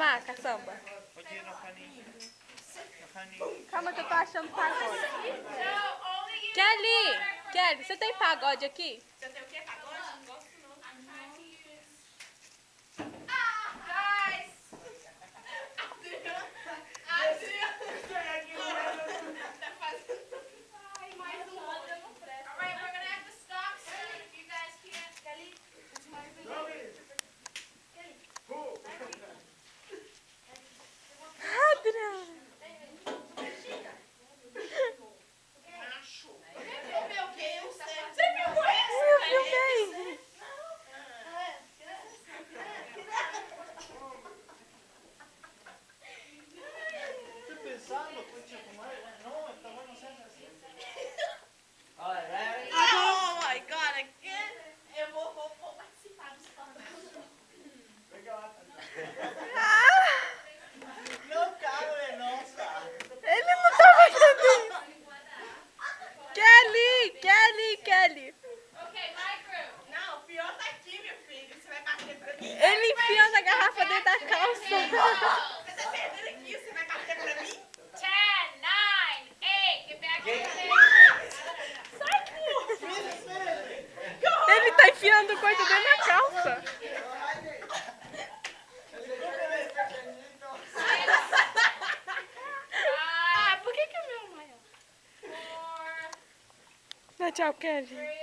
arrumar, caçamba? Calma que eu tô achando pagode. Kelly, você tem pagode aqui? Você tem o quê? Pagode? Não gosto não. Kelly! Ok, my group. Não, o pior tá aqui, meu filho. Você vai bater pra mim? Ele enfiando a garrafa dentro da calça. Você tá perdendo aqui, você vai bater pra mim? 10, 9, 8, get back in. Sai, porra! Ele tá enfiando coisa dentro da calça. Por que o meu é maior? 4, Dá tchau, Kelly. 3,